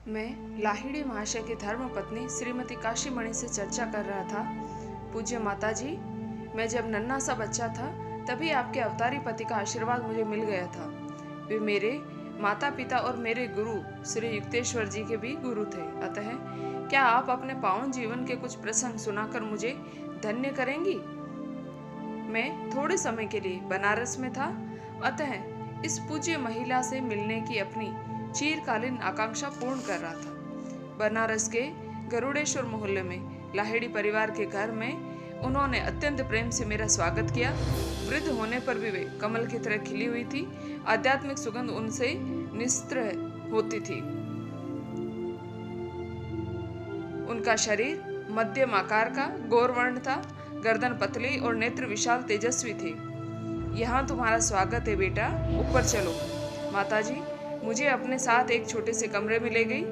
मैं लाहिड़ी महाशय की धर्म पत्नी श्रीमती काशीमणि से चर्चा कर रहा था। पूज्य माता जी, मैं जब नन्हा सा बच्चा था तभी आपके अवतारी पति का आशीर्वाद मुझे मिल गया था। वे मेरे माता पिता और मेरे गुरु श्री युक्तेश्वर जी के भी गुरु थे। अतः क्या आप अपने पावन जीवन के कुछ प्रसंग सुनाकर मुझे धन्य करेंगी? मैं थोड़े समय के लिए बनारस में था, अतः इस पूज्य महिला से मिलने की अपनी चिरकालीन आकांक्षा पूर्ण कर रहा था। बनारस के गरुड़ेश्वर मोहल्ले में लाहिड़ी परिवार के घर में उन्होंने अत्यंत प्रेम से मेरा स्वागत किया। वृद्ध होने पर भी वे कमल की तरह खिली हुई थी। आध्यात्मिक सुगंध उनसे निस्त्र होती थी। उनका शरीर मध्यम आकार का गौरवर्ण था। गर्दन पतली और नेत्र विशाल तेजस्वी थे। यहाँ तुम्हारा स्वागत है बेटा, ऊपर चलो। माताजी मुझे अपने साथ एक छोटे से कमरे में ले गई,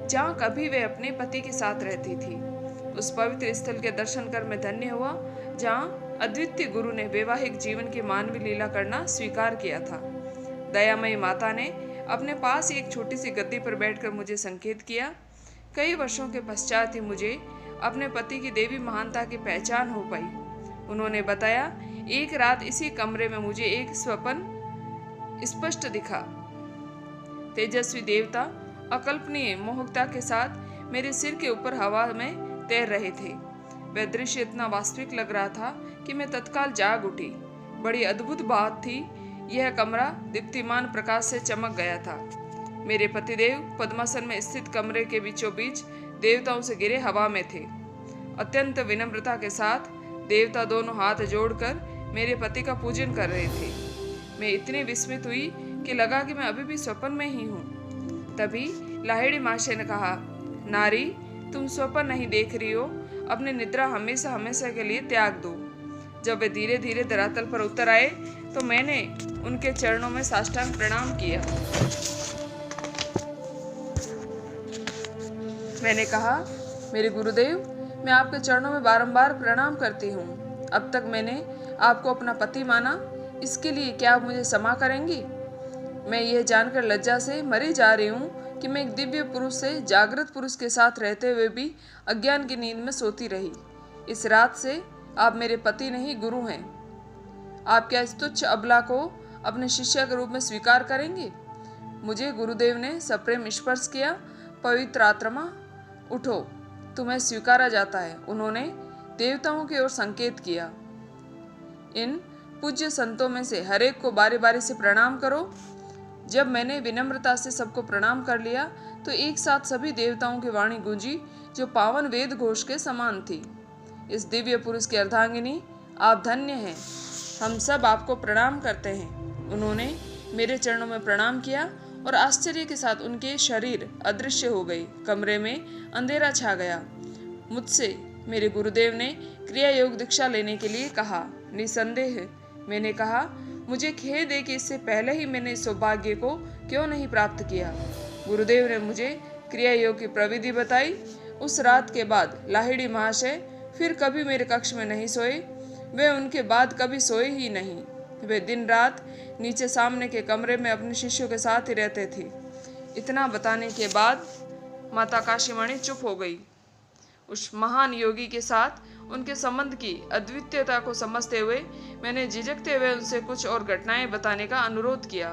जहाँ कभी वे अपने पति के साथ रहती थी। उस पवित्र स्थल के दर्शन कर मैं धन्य हुआ, जहाँ अद्वितीय गुरु ने वैवाहिक जीवन की मानवीय लीला करना स्वीकार किया था। दयामयी माता ने अपने पास एक छोटी सी गद्दी पर बैठकर मुझे संकेत किया। कई वर्षों के पश्चात ही मुझे अपने पति की देवी महानता की पहचान हो पाई। उन्होंने बताया, एक रात इसी कमरे में मुझे एक स्वप्न स्पष्ट दिखा। तेजस्वी देवता अकल्पनीय मोहकता के साथ मेरे सिर के ऊपर हवा में तैर रहे थे। वह दृश्य इतना वास्तविक लग रहा था कि मैं तत्काल जाग उठी। बड़ी अद्भुत बात थी, यह कमरा दीप्तिमान प्रकाश से चमक गया था। मेरे पतिदेव पद्मासन में स्थित कमरे के बीचों बीच देवताओं से घिरे हवा में थे। अत्यंत विनम्रता के साथ देवता दोनों हाथ जोड़कर मेरे पति का पूजन कर रहे थे। मैं इतनी विस्मित हुई कि लगा कि मैं अभी भी स्वप्न में ही हूँ। तभी लाहिड़ी महाशय ने कहा, नारी तुम स्वप्न नहीं देख रही हो, अपनी निद्रा हमेशा हमेशा के लिए त्याग दो। जब वे धीरे धीरे धरातल पर उतर आए तो मैंने उनके चरणों में साष्टांग प्रणाम किया। मैंने कहा, मेरे गुरुदेव, मैं आपके चरणों में बारंबार प्रणाम करती हूँ। अब तक मैंने आपको अपना पति माना, इसके लिए क्या आप मुझे क्षमा करेंगी? मैं यह जानकर लज्जा से मरी जा रही हूँ कि मैं एक दिव्य पुरुष से जागृत पुरुष के साथ रहते हुए भी अज्ञान की नींद में सोती रही। इस रात से आप मेरे पति नहीं, गुरु हैं। आप क्या इस तुच्छ अबला को अपने शिष्य के रूप में स्वीकार करेंगे? मुझे गुरुदेव ने सप्रेम स्पर्श किया। पवित्र आत्मा, उठो, तुम्हें स्वीकारा जाता है। उन्होंने देवताओं की ओर संकेत किया। इन पूज्य संतों में से हर एक को बारी बारी से प्रणाम करो। जब मैंने विनम्रता से सबको प्रणाम कर लिया तो एक साथ सभी देवताओं की वाणी गूंजी, जो पावन वेद घोष के समान थी। इस दिव्य पुरुष की अर्धांगिनी, आप धन्य हैं। हम सब आपको प्रणाम करते हैं। उन्होंने मेरे चरणों में प्रणाम किया और आश्चर्य के साथ उनके शरीर अदृश्य हो गए। कमरे में अंधेरा छा गया। मुझसे मेरे गुरुदेव ने क्रिया योग दीक्षा लेने के लिए कहा। निसंदेह मैंने कहा, मुझे खेद है कि इससे पहले ही मैंने इस सौभाग्य को क्यों नहीं प्राप्त किया। गुरुदेव ने मुझे क्रिया योग की प्रविधि बताई। उस रात के बाद लाहिड़ी महाशय फिर कभी मेरे कक्ष में नहीं सोए। वे उनके बाद कभी सोए ही नहीं। वे दिन रात नीचे सामने के कमरे में अपने शिष्यों के साथ ही रहते थे। इतना बताने के बाद माता काशीमणि चुप हो गई। उस महान योगी के साथ उनके संबंध की अद्वितीयता को समझते हुए मैंने झिझकते हुए उनसे कुछ और घटनाएं बताने का अनुरोध किया।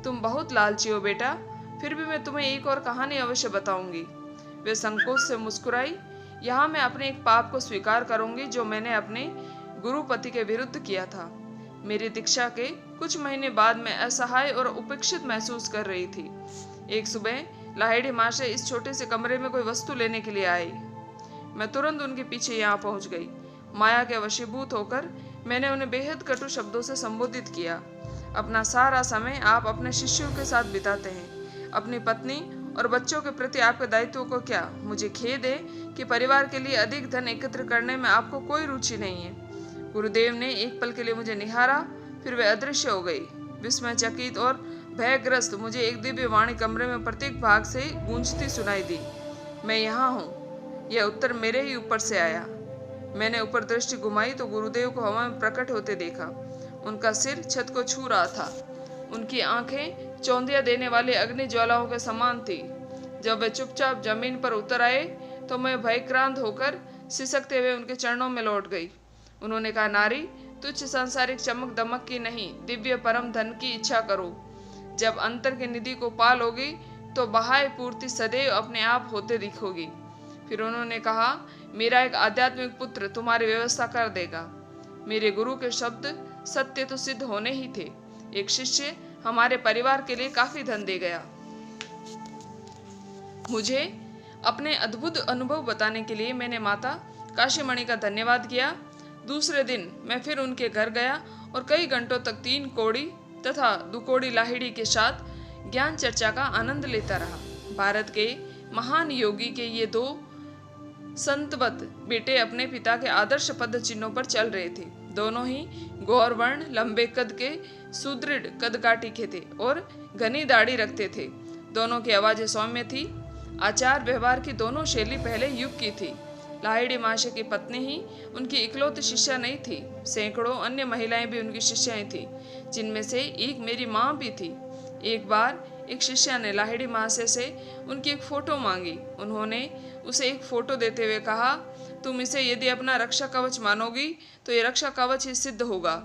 तुम बहुत लालची हो बेटा, फिर भी मैं तुम्हें एक और कहानी अवश्य बताऊंगी। वे संकोच से मुस्कुराई। यहाँ मैं अपने एक पाप को स्वीकार करूंगी जो मैंने अपने गुरुपति के विरुद्ध किया था। मेरी दीक्षा के कुछ महीने बाद मैं असहाय और उपेक्षित महसूस कर रही थी। एक सुबह लाहिड़ी महाशय इस छोटे से कमरे में कोई वस्तु लेने के लिए आई। मैं तुरंत उनके पीछे यहाँ पहुँच गई। माया के वशीभूत होकर मैंने उन्हें बेहद कटु शब्दों से संबोधित किया। अपना सारा समय आप अपने शिष्यों के साथ बिताते हैं। अपनी पत्नी और बच्चों के प्रति आपके दायित्व को क्या? मुझे खेद है कि परिवार के लिए अधिक धन एकत्र करने में आपको कोई रुचि नहीं है। गुरुदेव ने एक पल के लिए मुझे निहारा, फिर वे अदृश्य हो गई। विस्मयचकित और भयग्रस्त मुझे एक दिव्य वाणी कमरे में प्रत्येक भाग से गूंजती सुनाई दी। मैं यहाँ हूँ। यह उत्तर मेरे ही ऊपर से आया। मैंने ऊपर दृष्टि घुमाई तो गुरुदेव को हवा में प्रकट होते देखा। उनका सिर छत को छू रहा था। उनकी आंखें चौंधिया देने वाले अग्नि ज्वालाओं के समान थी। जब वे चुपचाप जमीन पर उतर आए तो मैं भयक्रांत होकर सिसकते हुए उनके चरणों में लौट गई। उन्होंने कहा, नारी, तुच्छ सांसारिक चमक दमक की नहीं, दिव्य परम धन की इच्छा करो। जब अंतर की निधि को पा लोगी तो बहाय पूर्ति सदैव अपने आप होते दिखोगी। फिर उन्होंने कहा, मेरा एक आध्यात्मिक पुत्र तुम्हारी व्यवस्था कर देगा। मेरे गुरु के शब्द सत्य तो सिद्ध होने ही थे। एक शिष्य हमारे परिवार के लिए काफी धन दे गया। मुझे अपने अद्भुत अनुभव बताने के लिए मैंने माता काशीमणि का धन्यवाद किया। दूसरे दिन मैं फिर उनके घर गया और कई घंटों तक 3 कौड़ी तथा 2 कौड़ी लाहिड़ी के साथ ज्ञान चर्चा का आनंद लेता रहा। भारत के महान योगी के ये 2 संतवत बेटे अपने पिता के आदर्श पद चिन्हों पर चल रहे थे। दोनों ही गौरवर्ण, लंबे कद के, सुदृढ़ कदकाठी के थे और घनी दाढ़ी रखते थे। दोनों की आवाजें सौम्य थी। आचार व्यवहार की दोनों शैली पहले युग की थी। लाहिड़ी महाशय की पत्नी ही उनकी इकलौती शिष्या नहीं थी। सैकड़ों अन्य महिलाएं भी उनकी शिष्याएं थीं, जिनमें से एक मेरी माँ भी थी। एक बार एक शिष्या ने लाहिड़ी महाशय से उनकी एक फोटो मांगी। उन्होंने उसे एक फोटो देते हुए कहा, तुम इसे यदि अपना रक्षा कवच मानोगी तो ये रक्षा कवच ही सिद्ध होगा,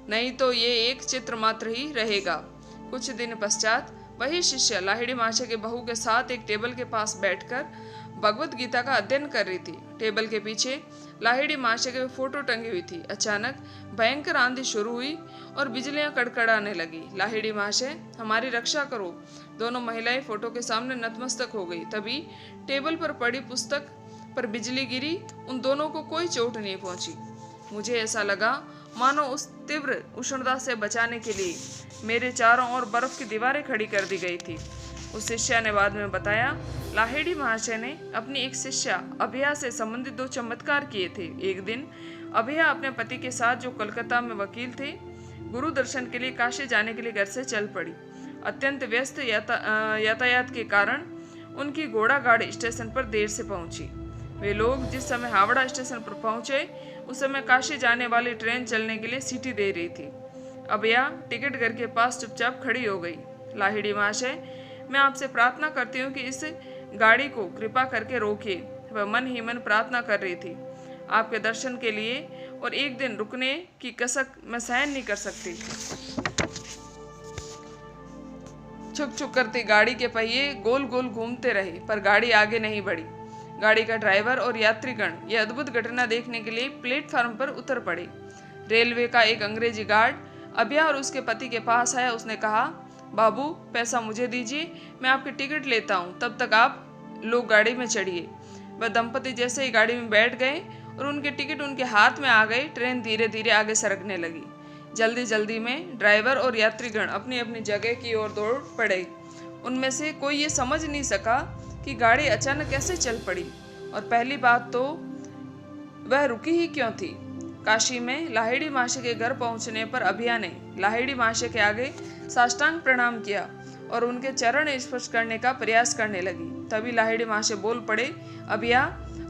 नहीं तो ये एक चित्र मात्र ही रहेगा। कुछ दिन पश्चात वही शिष्य लाहिड़ी महाशय के बहू के साथ एक टेबल के पास बैठकर भगवत गीता का अध्ययन कर रही थी। टेबल के पीछे लाहिड़ी महाशय की फोटो टंगी हुई थी। अचानक भयंकर आंधी शुरू हुई और बिजलियां कड़कड़ाने लगी। लाहिड़ी महाशय, हमारी रक्षा करो। दोनों महिलाएं फोटो के सामने नतमस्तक हो गई। तभी टेबल पर पड़ी पुस्तक पर बिजली गिरी। उन दोनों को कोई चोट नहीं पहुंची। मुझे ऐसा लगा मानो उस तीव्र उष्णता से बचाने के लिए मेरे चारों ओर बर्फ की दीवारें खड़ी कर दी गई थी। उस शिष्या ने बाद में बताया, लाहिड़ी महाशय ने अपनी एक शिष्या अभया से संबंधित 2 चमत्कार किए थे। एक दिन अभया अपने पति के साथ, जो कलकत्ता में वकील थे, गुरु दर्शन के लिए काशी जाने के लिए घर से चल पड़ी। अत्यंत व्यस्त यातायात के कारण उनकी घोड़ा गाड़ी स्टेशन पर देर से पहुंची। वे लोग जिस समय हावड़ा स्टेशन पर पहुंचे उस समय काशी जाने वाली ट्रेन चलने के लिए सीटी दे रही थी। अभया टिकट घर के पास चुपचाप खड़ी हो गई। लाहिड़ी महाशय, मैं आपसे प्रार्थना करती हूँ कि इस गाड़ी को कृपा करके रोकिए। वह मन ही मन प्रार्थना कर रही थी आपके दर्शन के लिए, और एक दिन रुकने की कसक मैं सहन नहीं कर सकती। छुक छुक करती गाड़ी के पहिए गोल गोल घूमते रहे, पर गाड़ी आगे नहीं बढ़ी। गाड़ी का ड्राइवर और यात्रीगण यह अद्भुत घटना देखने के लिए प्लेटफार्म पर उतर पड़े। रेलवे का एक अंग्रेजी गार्ड अभया और उसके पति के पास आया। उसने कहा, बाबू, पैसा मुझे दीजिए, मैं आपकी टिकट लेता हूँ, तब तक आप लोग गाड़ी में चढ़िए। वह दंपति जैसे ही गाड़ी में बैठ गए और उनके टिकट उनके हाथ में आ गए, ट्रेन धीरे धीरे आगे सरकने लगी। जल्दी जल्दी में ड्राइवर और यात्रीगण अपनी अपनी जगह की ओर दौड़ पड़े। उनमें से कोई ये समझ नहीं सका कि गाड़ी अचानक कैसे चल पड़ी, और पहली बात तो वह रुकी ही क्यों थी। काशी में लाहिड़ी महाशय के घर पहुंचने पर अभया ने लाहिड़ी महाशय के आगे साष्टांग प्रणाम किया और उनके चरण स्पर्श करने का प्रयास करने लगी। तभी लाहिड़ी महाशय बोल पड़े, अभया,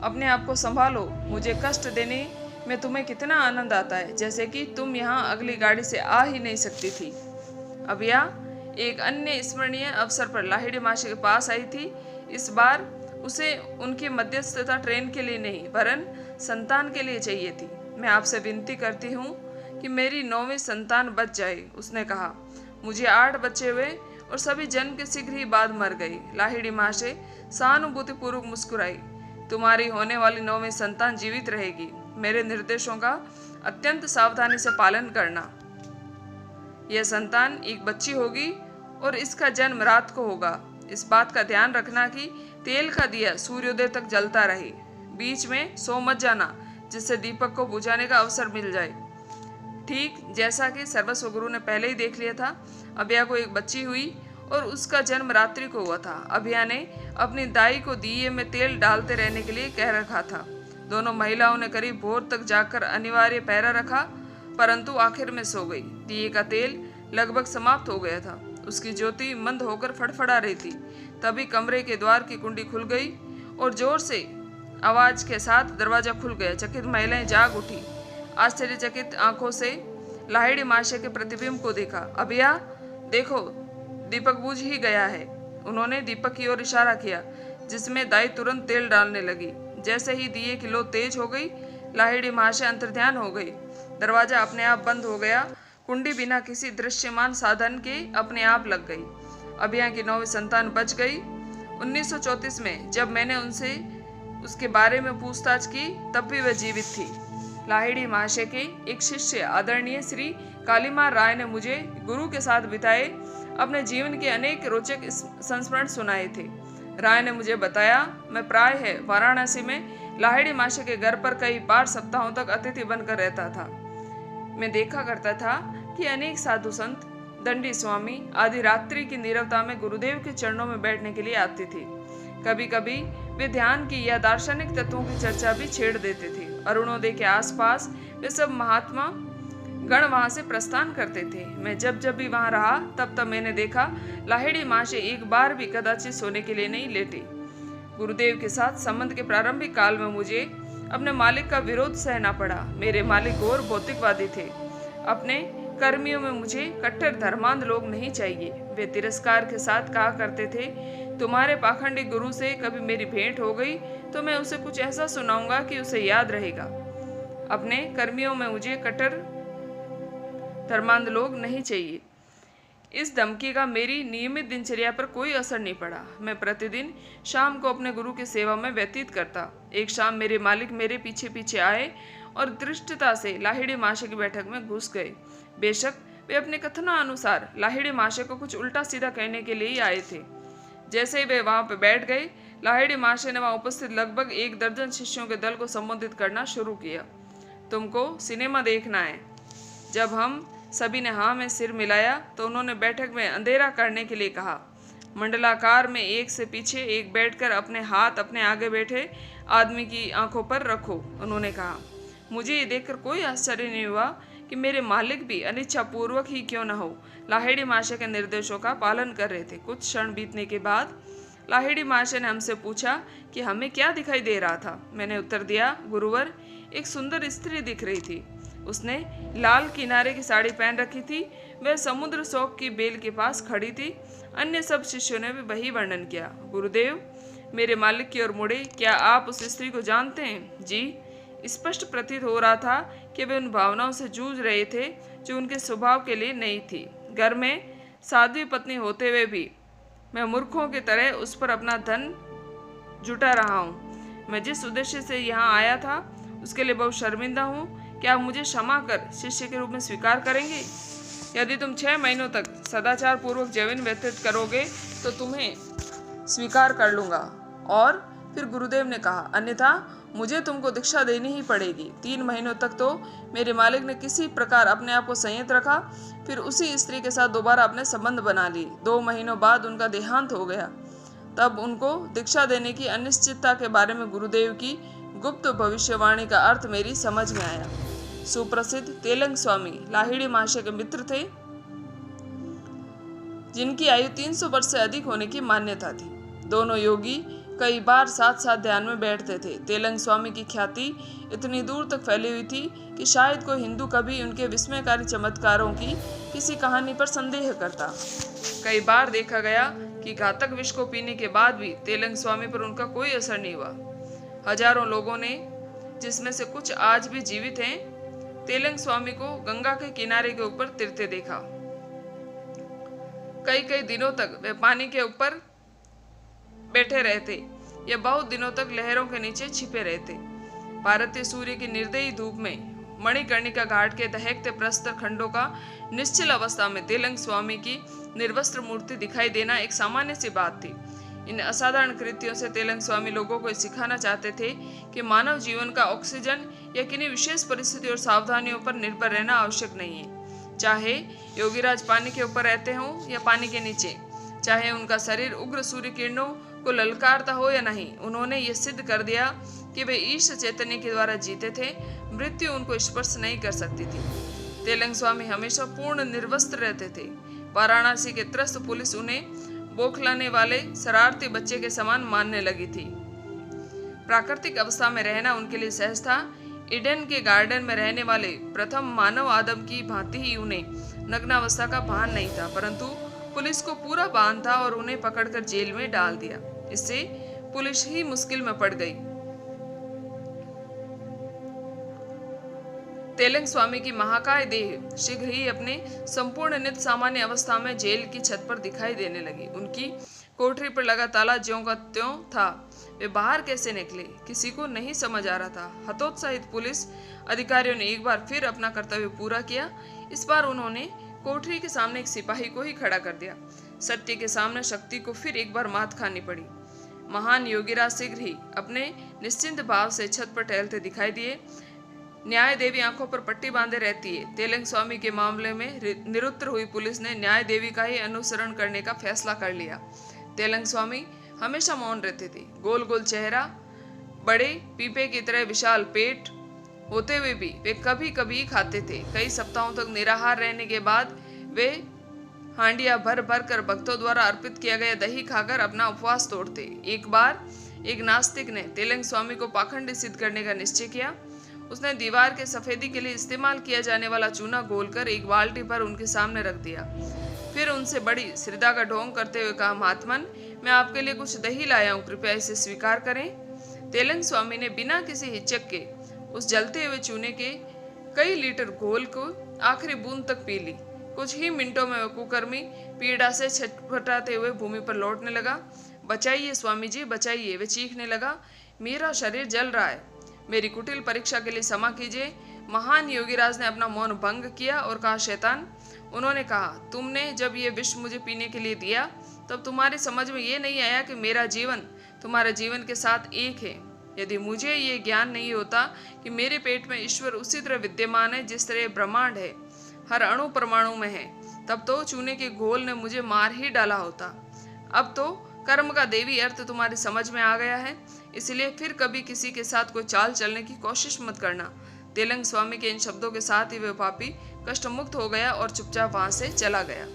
अपने आप को संभालो, मुझे कष्ट देने में तुम्हें कितना आनंद आता है, जैसे कि तुम यहाँ अगली गाड़ी से आ ही नहीं सकती थी। अभया एक अन्य स्मरणीय अवसर पर लाहिड़ी महाशय के पास आई थी। इस बार उसे उनकी मध्यस्थता ट्रेन के लिए नहीं वरन संतान के लिए चाहिए थी। मैं आपसे विनती करती हूँ कि मेरी 9वीं संतान बच जाए। उसने कहा, मुझे 8 बच्चे हुए और सभी जन्म के शीघ्र ही बाद मर गए। लाहिड़ी महाशय सहानुभूतिपूर्वक मुस्कुराई। तुम्हारी होने वाली 9वीं संतान जीवित रहेगी। मेरे निर्देशों का अत्यंत सावधानी से पालन करना। यह संतान एक बच्ची होगी और इसका जन्म रात को होगा। इस बात का ध्यान रखना कि तेल का दिया सूर्योदय तक जलता रहे। बीच में सो मत जाना, जिससे दीपक को बुझाने का अवसर मिल जाए। ठीक जैसा कि सर्वस्व गुरु ने पहले ही देख लिया था, अभया को एक बच्ची हुई और उसका जन्म रात्रि को हुआ था। अभया ने अपनी दाई को दिए में तेल डालते रहने के लिए कह रखा था। दोनों महिलाओं ने करीब भोर तक जाकर अनिवार्य पहरा रखा, परंतु आखिर में सो गई। दिए का तेल लगभग समाप्त हो गया था। उसकी ज्योति मंद होकर फड़फड़ा रही थी। तभी कमरे के द्वार की कुंडी खुल गई और जोर से आवाज के साथ दरवाजा खुल गया। चकित महिलाएं जाग उठी। आश्चर्यचकित आंखों से लाहिड़ी महाशय के प्रतिबिंब को देखा। अभया, देखो, दीपक बुझ ही गया है। उन्होंने दीपक की ओर इशारा किया, जिसमें दाई तुरंत तेल डालने लगी। जैसे ही दिए की लो तेज हो गई, लाहिड़ी महाशय अंतर्ध्यान हो गई। दरवाजा अपने आप बंद हो गया। कुंडी बिना किसी दृश्यमान साधन के अपने आप लग गई। अभिया की 9वीं संतान बच गई। 1934 में जब मैंने उनसे उसके बारे में पूछताछ की, तब भी वह जीवित थी। लाहिड़ी महाशय के एक शिष्य आदरणीय श्री कालीमार राय ने मुझे गुरु के साथ बिताए अपने जीवन के अनेक रोचक संस्मरण सुनाए थे। राय ने मुझे बताया, मैं प्रायः वाराणसी में लाहिड़ी महाशय के घर पर कई बार सप्ताहों तक अतिथि बनकर रहता था। मैं देखा करता था कि अनेक साधु संत, दंडी स्वामी आदि रात्रि की नीरवता में गुरुदेव के चरणों में बैठने के लिए आते थे। कभी कभी वे ध्यान की या दार्शनिक तत्वों की चर्चा भी छेड़ देते थे। अरुणोदय के आसपास वे सब महात्मा गण वहां से प्रस्थान करते थे। मैं जब जब भी वहां रहा, तब तब मैंने देखा लाहिड़ी महाशय एक बार भी कदाचित सोने के लिए नहीं लेटे। गुरुदेव के साथ संबंध के प्रारंभिक काल में मुझे अपने मालिक का विरोध सहना पड़ा। मेरे मालिक घोर भौतिकवादी थे। अपने कर्मियों में मुझे कट्टर धर्मांध लोग नहीं चाहिए। वे तिरस्कार के साथ कहा करते थे, तुम्हारे पाखंडी गुरु से कभी मेरी भेंट हो गई तो मैं उसे कुछ ऐसा सुनाऊंगा कि उसे याद रहेगा। अपने कर्मियों में मुझे कट्टर धर्मांध लोग नहीं चाहिए। इस धमकी का मेरी नियमित दिनचर्या पर कोई असर नहीं पड़ा। मैं प्रतिदिन शाम को अपने गुरु की सेवा में व्यतीत करता। एक शाम मेरे मालिक मेरे पीछे पीछे आए और दृष्टता से लाहिड़ी महाशय की बैठक में घुस गए। बेशक वे अपने कथनानुसार लाहिड़ी महाशय को कुछ उल्टा सीधा कहने के लिए ही आए थे। जैसे ही वे वहां पर बैठ गए, लाहिड़ी महाशय ने वहां उपस्थित लगभग 1 दर्जन शिष्यों के दल को संबोधित करना शुरू किया। तुमको सिनेमा देखना है। जब हम सभी ने हाँ में सिर मिलाया तो उन्होंने बैठक में अंधेरा करने के लिए कहा। मंडलाकार में एक से पीछे एक बैठकर अपने हाथ अपने आगे बैठे आदमी की आंखों पर रखो, उन्होंने कहा। मुझे ये देखकर कोई आश्चर्य नहीं हुआ कि मेरे मालिक भी अनिच्छापूर्वक ही क्यों न हो लाहिड़ी महाशय के निर्देशों का पालन कर रहे थे। कुछ क्षण बीतने के बाद लाहिड़ी महाशय ने हमसे पूछा कि हमें क्या दिखाई दे रहा था। मैंने उत्तर दिया, गुरुवर, एक सुंदर स्त्री दिख रही थी। उसने लाल किनारे की साड़ी पहन रखी थी। वह समुद्र शोक की बेल के पास खड़ी थी। अन्य सब शिष्यों ने भी वही वर्णन किया। गुरुदेव मेरे मालिक की ओर मुड़े, क्या आप उस स्त्री को जानते हैं? जी। स्पष्ट प्रतीत हो रहा था कि वे उन भावनाओं से जूझ रहे थे जो उनके स्वभाव के लिए नहीं थी। घर में साध्वी पत्नी होते हुए भी मैं मूर्खों की तरह उस पर अपना धन जुटा रहा हूँ। मैं जिस उद्देश्य से यहाँ आया था उसके लिए बहुत शर्मिंदा हूँ। क्या आप मुझे क्षमा कर शिष्य के रूप में स्वीकार करेंगे? यदि तुम 6 महीनों तक सदाचार पूर्वक जीवन व्यतीत करोगे तो तुम्हें स्वीकार कर लूँगा। और फिर गुरुदेव ने कहा, अन्यथा मुझे तुमको दीक्षा देनी ही पड़ेगी। 3 महीनों तक तो मेरे मालिक ने किसी प्रकार अपने आप को संयत रखा। फिर उसी स्त्री के साथ दोबारा अपने संबंध बना लिए। 2 महीनों बाद उनका देहांत हो गया। तब उनको दीक्षा देने की अनिश्चितता के बारे में गुरुदेव की गुप्त भविष्यवाणी का अर्थ मेरी समझ में आया। सुप्रसिद्ध तेलंग स्वामी लाहिड़ी महाशय के मित्र थे, जिनकी आयु 300 वर्ष से अधिक होने की मान्यता थी। दोनों योगी कई बार साथ साथ ध्यान में बैठते थे। तेलंग स्वामी की ख्याति इतनी दूर तक फैली हुई थी कि शायद कोई हिंदू कभी उनके विस्मयकारी चमत्कारों की किसी कहानी पर संदेह करता। कई बार देखा गया कि घातक विष को पीने के बाद भी तेलंग स्वामी पर उनका कोई असर नहीं हुआ। हजारों लोगों ने, जिसमें से कुछ आज भी जीवित हैं, तेलंग स्वामी को गंगा के किनारे के ऊपर तिरते देखा। कई कई दिनों तक वे पानी के ऊपर बैठे रहते या बहुत दिनों तक लहरों के नीचे छिपे रहते। भारतीय सूर्य की निर्दयी धूप में मणिकर्णिका घाट के दहकते प्रस्तर खंडों का निश्चल अवस्था में तेलंग स्वामी की निर्वस्त्र मूर्ति दिखाई देना एक सामान्य सी बात थी। इन असाधारण कृत्यों से तेलंग स्वामी लोगों को सिखाना चाहते थे कि मानव जीवन का ऑक्सीजन या किन्हीं विशेष परिस्थिति और सावधानियों पर निर्भर रहना आवश्यक नहीं है। चाहे योगीराज पानी के ऊपर रहते हों या पानी के नीचे, चाहे उनका शरीर उग्र सूर्य किरणों को ललकारता हो या नहीं, उन्होंने ये सिद्ध कर दिया कि वे ईश चैतन्य के द्वारा जीते थे। मृत्यु उनको स्पर्श नहीं कर सकती थी। तेलंग स्वामी हमेशा पूर्ण निर्वस्त्र रहते थे। वाराणसी के त्रस्त पुलिस उन्हें बौखलाने वाले शरारती बच्चे के समान मानने लगी थी। प्राकृतिक अवस्था में रहना उनके लिए सहज था। ईडन के गार्डन में रहने वाले प्रथम मानव आदम की भांति ही उन्हें नग्नावस्था का भान नहीं था, परंतु पुलिस को पूरा बांध था और उन्हें पकड़कर जेल में डाल दिया। इससे पुलिस ही मुश्किल में पड़ गई। तेलंग स्वामी की महाकाय देह शीघ्र ही अपने संपूर्ण नित सामान्य अवस्था में जेल की छत पर दिखाई देने लगी। उनकी कोठरी पर लगा ताला ज्यों का त्यों था। वे बाहर कैसे निकले, किसी को नहीं समझ आ रहा था। हतोत्साहित पुलिस अधिकारियों ने एक बार फिर अपना कर्तव्य पूरा किया। इस बार उन्होंने कोठरी के सामने एक सिपाही को ही खड़ा कर दिया। सत्य के सामने शक्ति को फिर एक बार मात खानी पड़ी। महान योगीराज शीघ्र ही अपने निश्चिंत भाव से छत पर टहलते दिखाई दिए। न्याय देवी आंखों पर पट्टी बांधे रहती है। तेलंग स्वामी के मामले में निरुत्तर हुई पुलिस ने न्याय देवी का ही अनुसरण करने का फैसला कर लिया। तेलंग स्वामी हमेशा मौन रहते थे। गोल गोल चेहरा, बड़े पीपे की तरह विशाल पेट होते हुए भी वे कभी कभी खाते थे। कई सप्ताहों तक निराहार रहने के बाद वे हांडिया भर भर कर भक्तों द्वारा अर्पित किया गया दही खाकर अपना उपवास तोड़ते। एक बार एक नास्तिक ने तेलंग स्वामी को पाखंडी सिद्ध करने का निश्चय किया। उसने दीवार के सफेदी के लिए इस्तेमाल किया जाने वाला चूना घोलकर एक बाल्टी पर उनके सामने रख दिया। फिर उनसे बड़ी श्रद्धा का ढोंग करते हुए कहा, महात्मन, मैं आपके लिए कुछ दही लाया हूँ, कृपया इसे स्वीकार करें। तेलंग स्वामी ने बिना किसी हिचक के उस जलते हुए चूने के कई लीटर घोल को आखिरी बूंद तक पी ली। कुछ ही मिनटों में वह कुकर्मी पीड़ा से छटपटाते हुए भूमि पर लौटने लगा। बचाइए स्वामी जी, बचाइए, वे चीखने लगा। मेरा शरीर जल रहा है, मेरी कुटिल परीक्षा के लिए क्षमा कीजिए। महान योगीराज ने अपना मौन भंग किया और कहा, शैतान, उन्होंने कहा, तुमने जब ये विष मुझे पीने के लिए दिया तब तुम्हारी समझ में ये नहीं आया कि मेरा जीवन तुम्हारे जीवन के साथ एक है। यदि मुझे ये ज्ञान नहीं होता कि मेरे पेट में ईश्वर उसी तरह विद्यमान है जिस तरह ब्रह्मांड है, हर अणु परमाणु में है, तब तो चूने के घोल ने मुझे मार ही डाला होता। अब तो कर्म का देवी अर्थ तुम्हारी समझ में आ गया है, इसलिए फिर कभी किसी के साथ कोई चाल चलने की कोशिश मत करना। तेलंग स्वामी के इन शब्दों के साथ ही वह पापी कष्ट मुक्त हो गया और चुपचाप वहां से चला गया।